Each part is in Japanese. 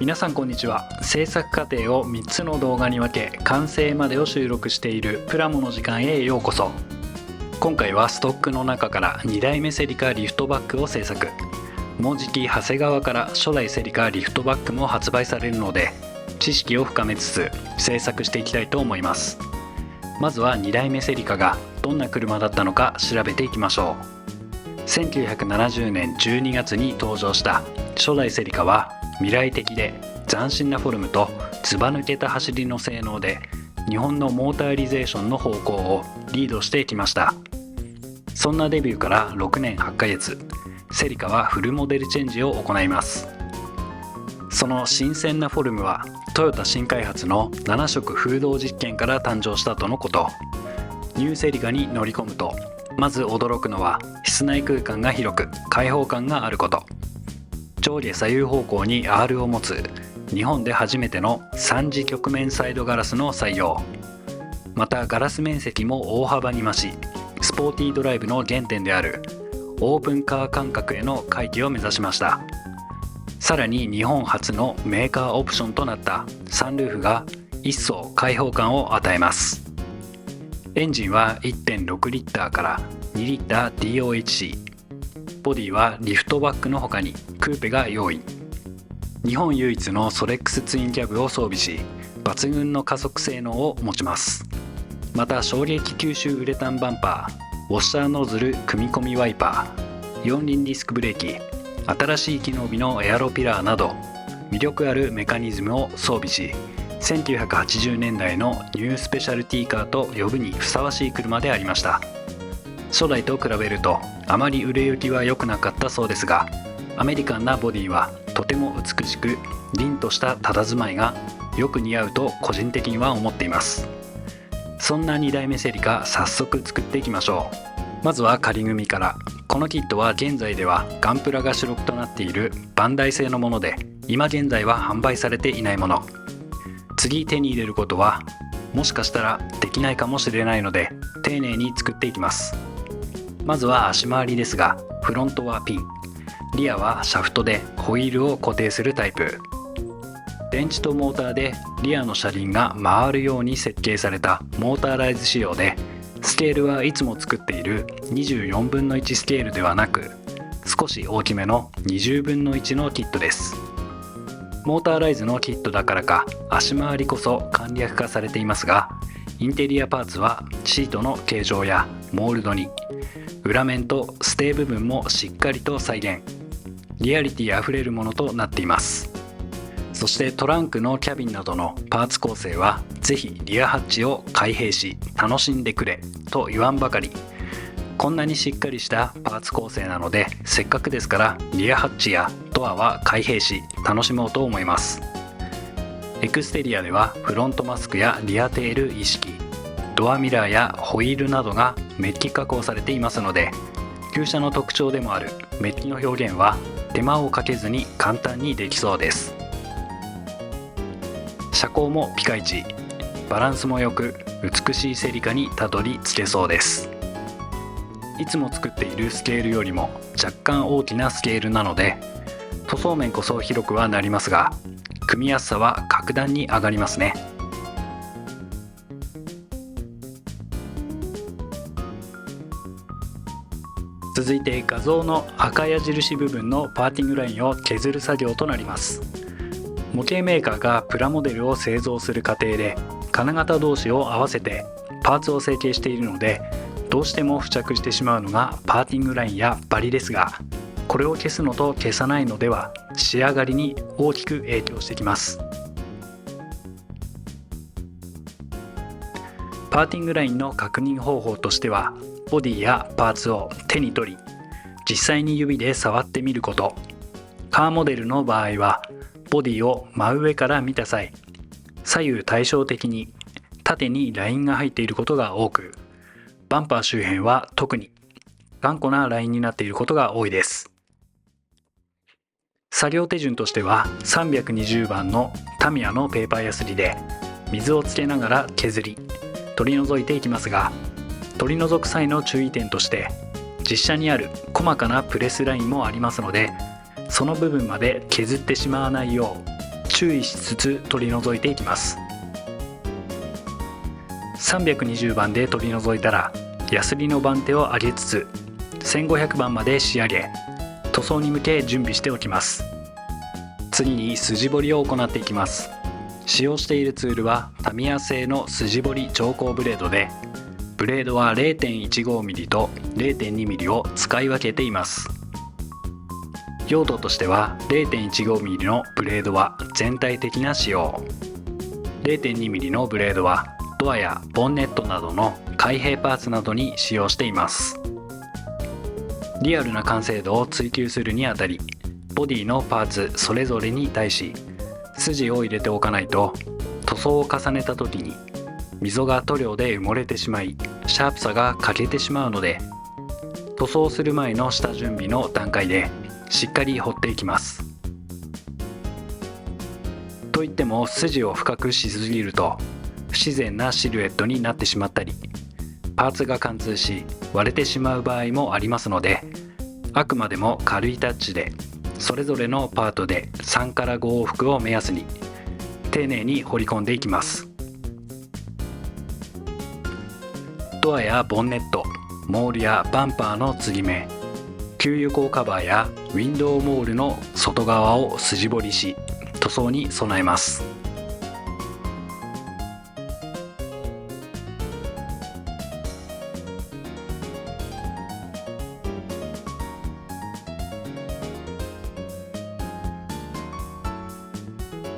皆さんこんにちは。制作過程を3つの動画に分け完成までを収録しているプラモの時間へようこそ。今回はストックの中から2代目セリカリフトバッグを制作。もうじき長谷川から初代セリカリフトバッグも発売されるので、知識を深めつつ制作していきたいと思います。まずは2代目セリカがどんな車だったのか調べていきましょう。1970年12月に登場した初代セリカは未来的で斬新なフォルムとずば抜けた走りの性能で日本のモーターリゼーションの方向をリードしてきました。そんなデビューから6年8ヶ月、セリカはフルモデルチェンジを行います。その新鮮なフォルムはトヨタ新開発の7色風洞実験から誕生したとのこと。ニューセリカに乗り込むとまず驚くのは室内空間が広く開放感があること。上下左右方向に R を持つ日本で初めての3次曲面サイドガラスの採用。またガラス面積も大幅に増し、スポーティードライブの原点であるオープンカー感覚への回帰を目指しました。さらに日本初のメーカーオプションとなったサンルーフが一層開放感を与えます。エンジンは 1.6 リッターから2リッター DOHC。ボディはリフトバッグの他にクーペが用意。日本唯一のソレックスツインキャブを装備し、抜群の加速性能を持ちます。また衝撃吸収ウレタンバンパー、ウォッシャーノズル組み込みワイパー、4輪ディスクブレーキ、新しい機能美のエアロピラーなど魅力あるメカニズムを装備し、1980年代のニュースペシャルティカーと呼ぶにふさわしい車でありました。初代と比べるとあまり売れ行きは良くなかったそうですが、アメリカンなボディはとても美しく凛とした佇まいがよく似合うと個人的には思っています。そんな2代目セリカ、早速作っていきましょう。まずは仮組みから。このキットは現在ではガンプラが主力となっているバンダイ製のもので、今現在は販売されていないもの。次手に入れることはもしかしたらできないかもしれないので丁寧に作っていきます。まずは足回りですが、フロントはピン、リアはシャフトでホイールを固定するタイプ。電池とモーターでリアの車輪が回るように設計されたモーターライズ仕様で、スケールはいつも作っている24分の1スケールではなく少し大きめの20分の1のキットです。モーターライズのキットだからか足回りこそ簡略化されていますが、インテリアパーツはシートの形状やモールドに、裏面とステー部分もしっかりと再現、リアリティあふれるものとなっています。そしてトランクのキャビンなどのパーツ構成はぜひリアハッチを開閉し楽しんでくれと言わんばかり。こんなにしっかりしたパーツ構成なので、せっかくですからリアハッチやドアは開閉し楽しもうと思います。エクステリアではフロントマスクやリアテール一式、ドアミラーやホイールなどがメッキ加工されていますので、旧車の特徴でもあるメッキの表現は手間をかけずに簡単にできそうです。車高もピカイチ、バランスも良く美しいセリカにたどり着けそうです。いつも作っているスケールよりも若干大きなスケールなので、塗装面こそ広くはなりますが組みやすさは格段に上がりますね。続いて画像の赤矢印部分のパーティングラインを削る作業となります。模型メーカーがプラモデルを製造する過程で金型同士を合わせてパーツを成形しているので、どうしても付着してしまうのがパーティングラインやバリですが、これを消すのと消さないのでは仕上がりに大きく影響してきます。パーティングラインの確認方法としては、ボディやパーツを手に取り実際に指で触ってみること。カーモデルの場合はボディを真上から見た際、左右対称的に縦にラインが入っていることが多く、バンパー周辺は特に頑固なラインになっていることが多いです。作業手順としては320番のタミヤのペーパーヤスリで水をつけながら削り取り除いていきますが、取り除く際の注意点として実車にある細かなプレスラインもありますので、その部分まで削ってしまわないよう注意しつつ取り除いていきます。320番で取り除いたら、ヤスリの番手を上げつつ1500番まで仕上げ、塗装に向け準備しておきます。次に筋彫りを行っていきます。使用しているツールはタミヤ製の筋彫り調光ブレードで、ブレードは 0.15mm と 0.2mm を使い分けています。用途としては 0.15mm のブレードは全体的な使用、 0.2mm のブレードはドアやボンネットなどの開閉パーツなどに使用しています。リアルな完成度を追求するにあたり、ボディのパーツそれぞれに対し筋を入れておかないと、塗装を重ねた時に溝が塗料で埋もれてしまいシャープさが欠けてしまうので、塗装する前の下準備の段階でしっかり彫っていきます。といっても筋を深くしすぎると不自然なシルエットになってしまったり、パーツが貫通し割れてしまう場合もありますので、あくまでも軽いタッチでそれぞれのパートで3から5往復を目安に丁寧に彫り込んでいきます。ドアやボンネット、モールやバンパーの継ぎ目、給油口カバーやウィンドウモールの外側を筋彫りし、塗装に備えます。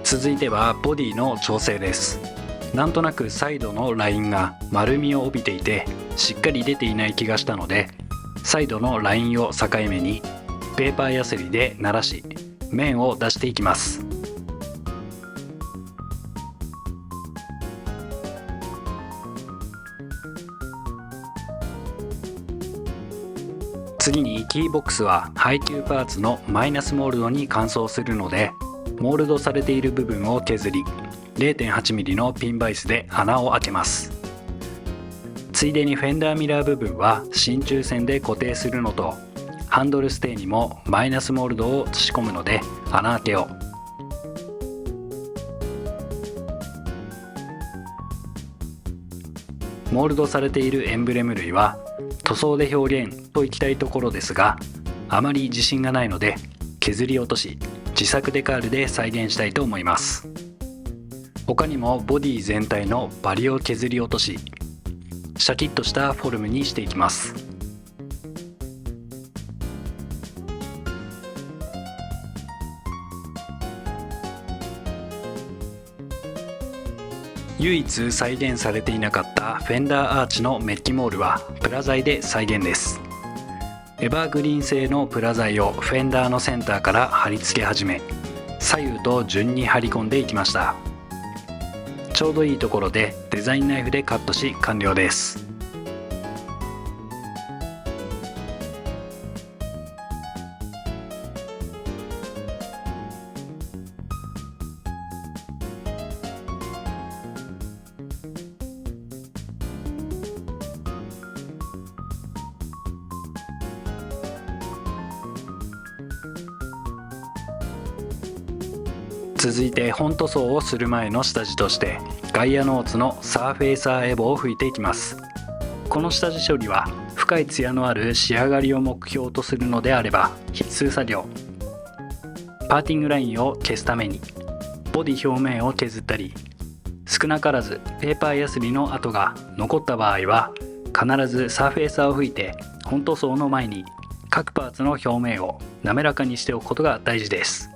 続いてはボディの調整です。なんとなくサイドのラインが丸みを帯びていてしっかり出ていない気がしたので、サイドのラインを境目にペーパーヤスリでならし面を出していきます。次にキーボックスは配給パーツのマイナスモールドに乾燥するので、モールドされている部分を削り 0.8mm のピンバイスで穴を開けます。ついでにフェンダーミラー部分は真鍮線で固定するのと、ハンドルステーにもマイナスモールドを仕込むので穴開けを。モールドされているエンブレム類は塗装で表現といきたいところですが、あまり自信がないので削り落とし自作デカールで再現したいと思います。他にもボディ全体のバリを削り落とし、シャキッとしたフォルムにしていきます。唯一再現されていなかったフェンダーアーチのメッキモールはプラ材で再現です。エバーグリーン製のプラ材をフェンダーのセンターから貼り付け始め、左右と順に貼り込んでいきました。ちょうどいいところでデザインナイフでカットし完了です。続いて本塗装をする前の下地としてガイアノーツのサーフェイサーエボを拭いていきます。この下地処理は深いツヤのある仕上がりを目標とするのであれば必須作業。パーティングラインを消すためにボディ表面を削ったり、少なからずペーパーヤスリの跡が残った場合は必ずサーフェイサーを拭いて本塗装の前に各パーツの表面を滑らかにしておくことが大事です。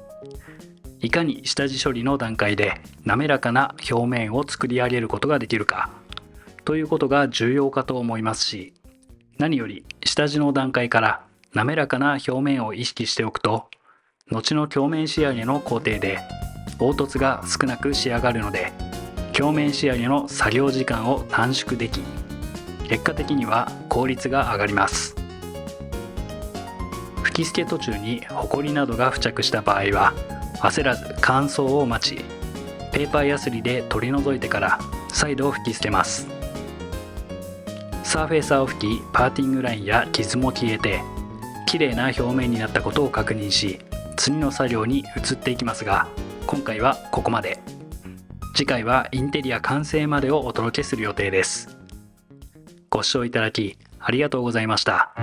いかに下地処理の段階で滑らかな表面を作り上げることができるかということが重要かと思いますし、何より下地の段階から滑らかな表面を意識しておくと、後の鏡面仕上げの工程で凹凸が少なく仕上がるので、鏡面仕上げの作業時間を短縮でき、結果的には効率が上がります。吹き付け途中にホコリなどが付着した場合は焦らず乾燥を待ち、ペーパーヤスリで取り除いてから再度吹き付けます。サーフェイサーを吹き、パーティングラインや傷も消えて綺麗な表面になったことを確認し、次の作業に移っていきますが、今回はここまで。次回はインテリア完成までをお届けする予定です。ご視聴いただきありがとうございました。